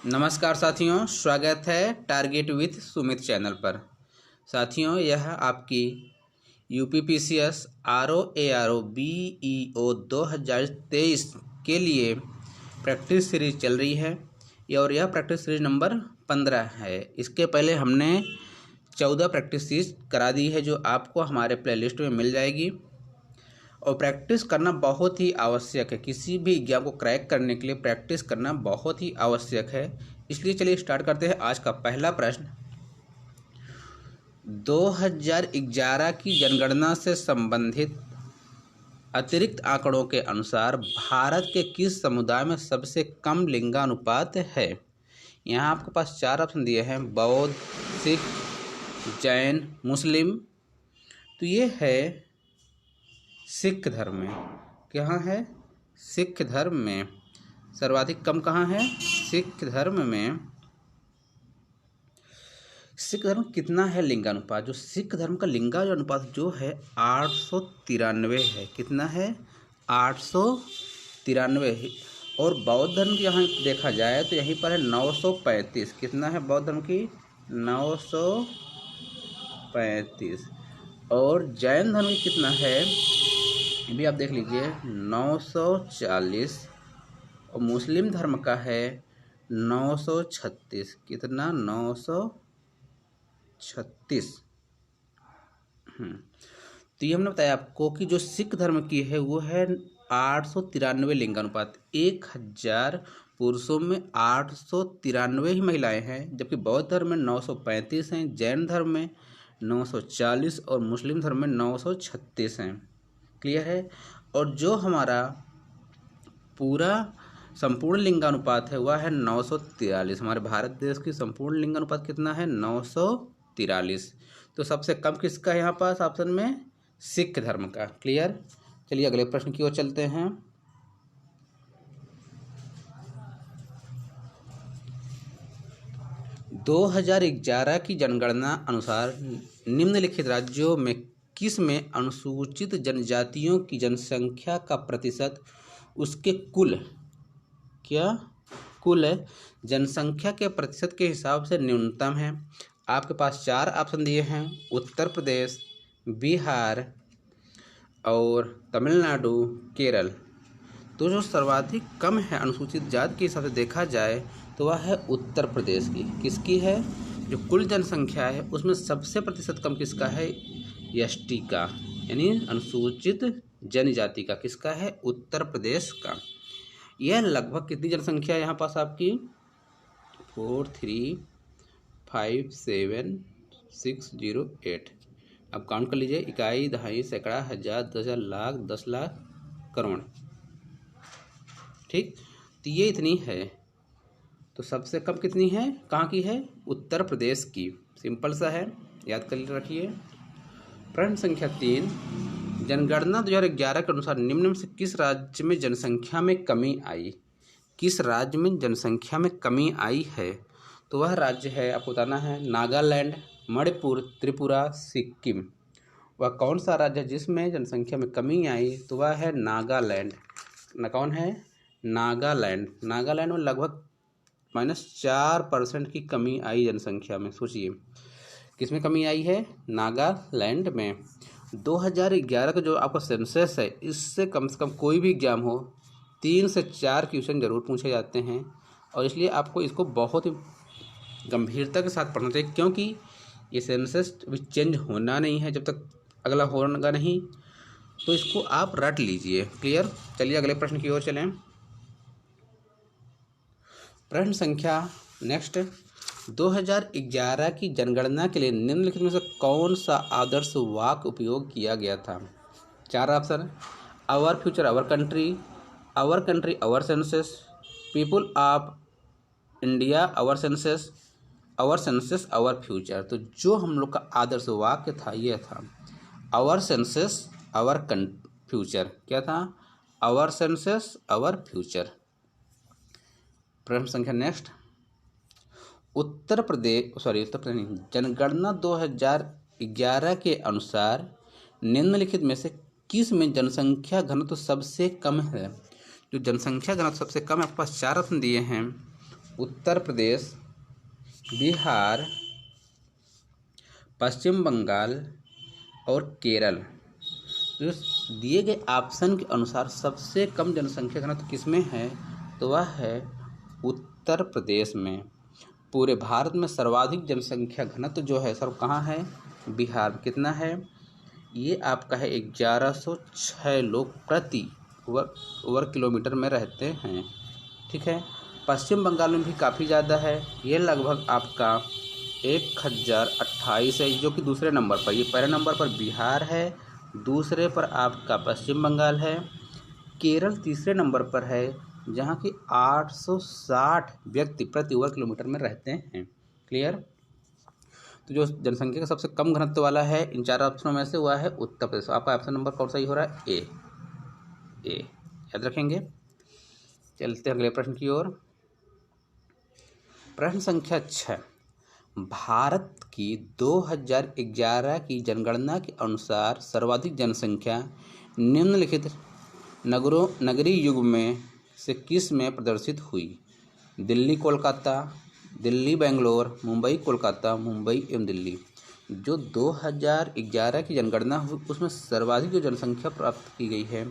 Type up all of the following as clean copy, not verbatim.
नमस्कार साथियों, स्वागत है टारगेट विथ सुमित चैनल पर। साथियों, यह आपकी यूपीपीसीएस आरओ बीईओ 2023 के लिए प्रैक्टिस सीरीज चल रही है और यह प्रैक्टिस सीरीज नंबर 15 है। इसके पहले हमने 14 प्रैक्टिस सीरीज करा दी है जो आपको हमारे प्लेलिस्ट में मिल जाएगी। और प्रैक्टिस करना बहुत ही आवश्यक है। किसी भी एग्जाम को क्रैक करने के लिए प्रैक्टिस करना बहुत ही आवश्यक है। इसलिए चलिए स्टार्ट करते हैं। आज का पहला प्रश्न, 2011 की जनगणना से संबंधित अतिरिक्त आंकड़ों के अनुसार भारत के किस समुदाय में सबसे कम लिंगानुपात है? यहाँ आपके पास 4 ऑप्शन दिए हैं, बौद्ध, सिख, जैन, मुस्लिम। तो ये है सिख धर्म में। कहाँ है? सिख धर्म में सर्वाधिक कम कहाँ है? सिख धर्म में। सिख धर्म कितना है लिंगानुपात? जो सिख धर्म का लिंगानुपात जो है 893 है। कितना है? 893। और बौद्ध धर्म की यहाँ देखा जाए तो यहीं पर है 935। कितना है बौद्ध धर्म की? 935। और जैन धर्म की कितना है? ये भी आप देख लीजिए, 940। और मुस्लिम धर्म का है 936। कितना? 936। तो ये हमने बताया आपको कि जो सिख धर्म की है वो है 893 लिंगानुपात। 1000 पुरुषों में 893 ही महिलाएं हैं, जबकि बौद्ध धर्म में 935 हैं, जैन धर्म में 940 और मुस्लिम धर्म में 936 हैं। क्लियर है? और जो हमारा पूरा संपूर्ण लिंगानुपात है वह है 943। हमारे भारत देश की संपूर्ण लिंगानुपात कितना है? 943। तो सबसे कम किसका है यहाँ पास ऑप्शन में? सिख धर्म का। क्लियर? चलिए अगले प्रश्न की ओर चलते हैं। दो 2011 की जनगणना अनुसार निम्नलिखित राज्यों में किस में अनुसूचित जनजातियों की जनसंख्या का प्रतिशत उसके कुल जनसंख्या के प्रतिशत के हिसाब से न्यूनतम है? आपके पास 4 ऑप्शन दिए हैं, उत्तर प्रदेश, बिहार और तमिलनाडु, केरल। तो जो सर्वाधिक कम है अनुसूचित जाति के हिसाब से देखा जाए तो वह है उत्तर प्रदेश की। किसकी है? जो कुल जनसंख्या है उसमें सबसे प्रतिशत कम किसका है? एसटी का, यानी अनुसूचित जनजाति का। किसका है? उत्तर प्रदेश का। यह लगभग कितनी जनसंख्या है यहाँ पास आपकी? 4357608। अब काउंट कर लीजिए, इकाई, दहाई, सैकड़ा, हजार, 10,000, लाख, 10 लाख, करोड़। ठीक, तो ये इतनी है। तो सबसे कम कितनी है? कहाँ की है? उत्तर प्रदेश की। सिंपल सा है, याद कर रखिए। प्रश्न संख्या 3, जनगणना 2011 के अनुसार निम्न में से किस राज्य में जनसंख्या में कमी आई? किस राज्य में जनसंख्या में कमी आई है? तो वह राज्य है, आपको बताना है, नागालैंड, मणिपुर, त्रिपुरा, सिक्किम। वह कौन सा राज्य है जिसमें जनसंख्या में कमी आई? तो वह है नागालैंड। कौन है? नागालैंड। नागालैंड में लगभग -4% की कमी आई जनसंख्या में। सोचिए किसमें कमी आई है? नागालैंड में। 2011 का जो आपका सेंसस है, इससे कम से कम कोई भी एग्जाम हो 3 से 4 क्वेश्चन जरूर पूछे जाते हैं। और इसलिए आपको इसको बहुत ही गंभीरता के साथ पढ़ना चाहिए, क्योंकि ये सेंसस अभी चेंज होना नहीं है जब तक अगला होगा नहीं। तो इसको आप रट लीजिए। क्लियर? चलिए अगले प्रश्न की ओर चलें। प्रश्न संख्या नेक्स्ट, 2011 की जनगणना के लिए निम्नलिखित में से कौन सा आदर्श वाक्य उपयोग किया गया था? 4 option, our future our country our census, people of India our census our future. तो जो हम लोग का आदर्श वाक्य था ये था आवर सेंसस आवर फ्यूचर। क्या था? Our census our future. प्रश्न संख्या नेक्स्ट, उत्तर प्रदेश नहीं, जनगणना 2011 के अनुसार निम्नलिखित में से किस में जनसंख्या घनत्व सबसे कम है? जो जनसंख्या घनत्व सबसे कम है, आपके पास 4 ऑप्शन दिए हैं, उत्तर प्रदेश, बिहार, पश्चिम बंगाल और केरल। तो दिए गए ऑप्शन के अनुसार सबसे कम जनसंख्या घनत्व किसमें है, तो वह है उत्तर प्रदेश में। पूरे भारत में सर्वाधिक जनसंख्या घनत्व जो है सर कहाँ है, बिहार में। कितना है, ये आपका है 1106 लोग प्रति वर्ग किलोमीटर में रहते हैं। ठीक है। पश्चिम बंगाल में भी काफ़ी ज़्यादा है, ये लगभग आपका 1028 है, जो कि दूसरे नंबर पर, ये पहले नंबर पर बिहार है, दूसरे पर आपका पश्चिम बंगाल है, केरल तीसरे नंबर पर है, जहाँ की 860 व्यक्ति प्रति वर्ग किलोमीटर में रहते हैं। क्लियर। तो जो जनसंख्या का सबसे कम घनत्व वाला है इन चार ऑप्शनों में से वह है उत्तर प्रदेश। आपका ऑप्शन नंबर कौन सही हो रहा है, ए याद रखेंगे। चलते हैं अगले प्रश्न की ओर। प्रश्न संख्या 6, भारत की 2011 की जनगणना के अनुसार सर्वाधिक जनसंख्या निम्नलिखित नगरीय युग में से किस में प्रदर्शित हुई। दिल्ली कोलकाता, दिल्ली बेंगलोर, मुंबई कोलकाता, मुंबई एवं दिल्ली। जो 2011 की जनगणना हुई उसमें सर्वाधिक जो जनसंख्या प्राप्त की गई है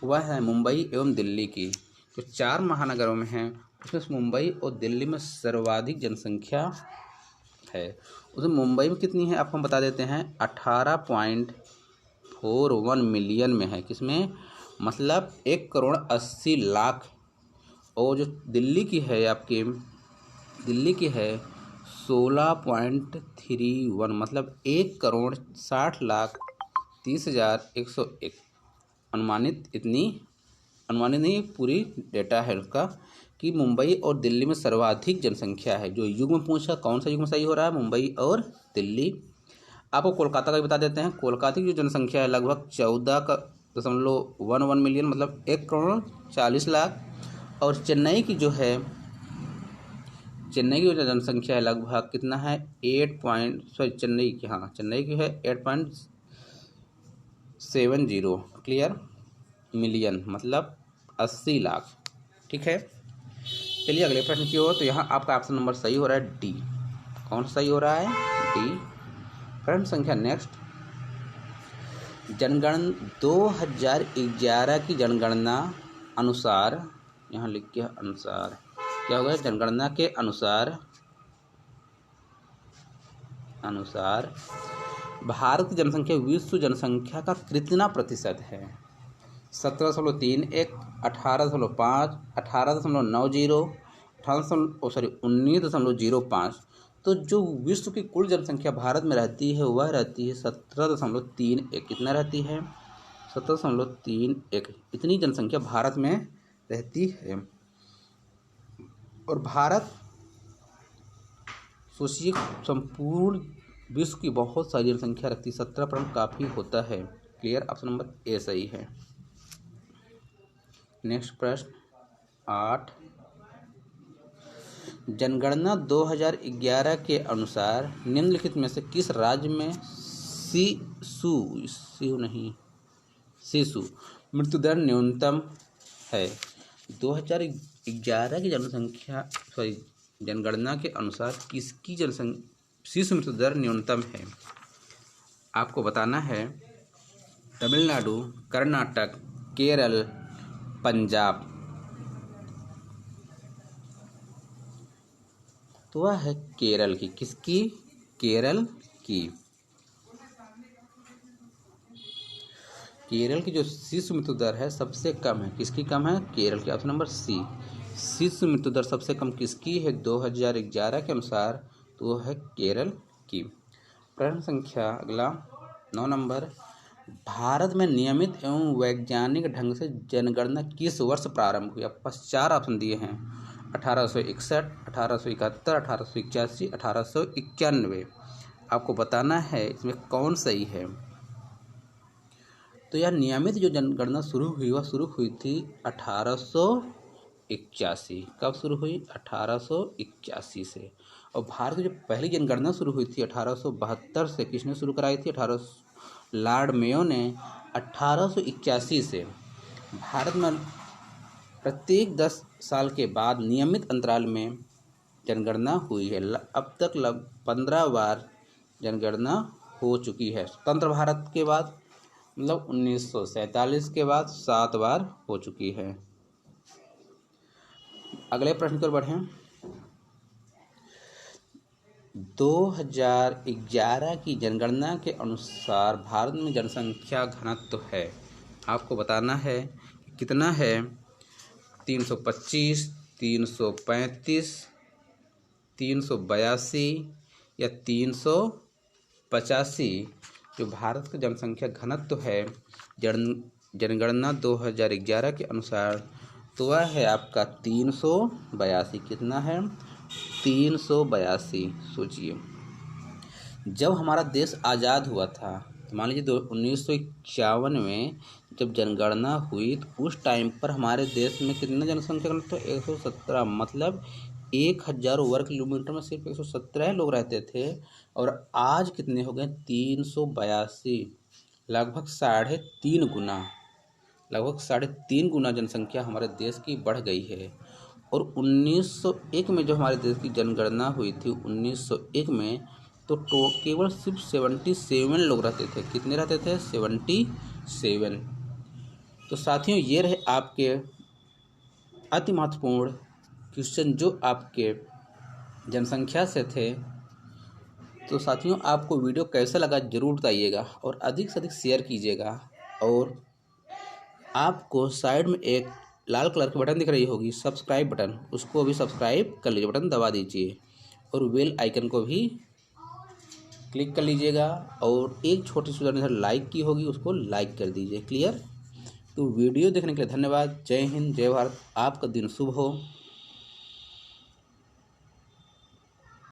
वह है मुंबई एवं दिल्ली की। जो 4 महानगरों में हैं उसमें मुंबई और दिल्ली में सर्वाधिक जनसंख्या है। उसमें मुंबई में कितनी है आपको हम बता देते हैं, 18.41 मिलियन में है। किसमें, मतलब 1,80,00,000। और जो दिल्ली की है आपके, दिल्ली की है 16.31, मतलब 1,60,30,101। अनुमानित नहीं, पूरी डेटा है उसका कि मुंबई और दिल्ली में सर्वाधिक जनसंख्या है। जो युग में पूछा कौन सा युग में सही हो रहा है, मुंबई और दिल्ली। आपको कोलकाता का भी बता देते हैं। कोलकाता की जो जनसंख्या है लगभग 14.11 मिलियन, मतलब 1,40,00,000। और चेन्नई की जो जनसंख्या है लगभग कितना है, चेन्नई की है 8.70 क्लियर मिलियन, मतलब 80 लाख। ठीक है। चलिए अगले प्रश्न की ओर। तो यहाँ आपका ऑप्शन नंबर सही हो रहा है डी। कौन सही हो रहा है, डी। प्रश्न संख्या नेक्स्ट, 2011 की जनगणना अनुसार, यहाँ लिख के अनुसार क्या होगा, जनगणना के अनुसार भारत की जनसंख्या विश्व जनसंख्या का कितना प्रतिशत है। 17.31, 18.5, 18.90, 19.05। तो जो विश्व की कुल जनसंख्या भारत में रहती है वह रहती है 17.31। कितना रहती है, 17.31। इतनी जनसंख्या भारत में रहती है। और भारत सोचिए संपूर्ण विश्व की बहुत सारी जनसंख्या रखती है, 17% काफ़ी होता है। क्लियर, ऑप्शन नंबर ए सही है। नेक्स्ट प्रश्न 8, जनगणना 2011 के अनुसार निम्नलिखित में से किस राज्य में शिशु मृत्यु दर न्यूनतम है। 2011 की जनगणना के अनुसार किसकी शिशु मृत्यु दर न्यूनतम है। आपको बताना है तमिलनाडु, कर्नाटक, केरल, पंजाब। तो वह है केरल की। किसकी, केरल की। केरल की जो शिशु मृत्यु दर है सबसे कम है। किसकी कम है, केरल की। Option number C. शिशु मृत्यु दर सबसे कम किसकी है 2011 के अनुसार, तो वो है केरल की। प्रश्न संख्या अगला 9 नंबर, भारत में नियमित एवं वैज्ञानिक ढंग से जनगणना किस वर्ष प्रारंभ हुई। आपके पास 4 ऑप्शन दिए हैं, 1861, 1871, 1881, 1891। आपको बताना है इसमें कौन सही है। तो यार नियमित जो जनगणना शुरू हुई वह शुरू हुई थी 1881। कब शुरू हुई, 1881 से। और भारत की जो पहली जनगणना शुरू हुई थी 1872 से। किसने शुरू कराई थी, लॉर्ड मेयो ने 1881 से। भारत में प्रत्येक 10 साल के बाद नियमित अंतराल में जनगणना हुई है। अब तक 15 बार जनगणना हो चुकी है। स्वतंत्र भारत के बाद मतलब 1947 के बाद 7 बार हो चुकी है। अगले प्रश्न पर बढ़ें। 2011 की जनगणना के अनुसार भारत में जनसंख्या घनत्व है, आपको बताना है कितना है। 325, 335, 382 या 385। जो भारत का जनसंख्या घनत्व है जनगणना 2011 के अनुसार तो वह है आपका 382। कितना है? 382। सोचिए, जब हमारा देश आज़ाद हुआ था तो मान लीजिए 1951 में जब जनगणना हुई तो उस टाइम पर हमारे देश में कितना जनसंख्या घनत्व? 117। मतलब 1000 वर्ग किलोमीटर में सिर्फ 117 लोग रहते थे और आज कितने हो गए? 382। लगभग 3.5 गुना जनसंख्या हमारे देश की बढ़ गई है। और 1901 में जो हमारे देश की जनगणना हुई थी 1901 में तो केवल सिर्फ 77 लोग रहते थे। कितने रहते थे? 77। तो साथियों, ये रहे आपके अति महत्वपूर्ण क्वेश्चन जो आपके जनसंख्या से थे। तो साथियों, आपको वीडियो कैसा लगा जरूर बताइएगा और अधिक से अधिक शेयर कीजिएगा। और आपको साइड में एक लाल कलर की बटन दिख रही होगी, सब्सक्राइब बटन, उसको भी सब्सक्राइब कर लीजिए, बटन दबा दीजिए और बेल आइकन को भी क्लिक कर लीजिएगा। और एक छोटी सी इधर लाइक की होगी, उसको लाइक कर दीजिए। क्लियर? तो वीडियो देखने के लिए धन्यवाद। जय हिंद, जय भारत। आपका दिन शुभ हो।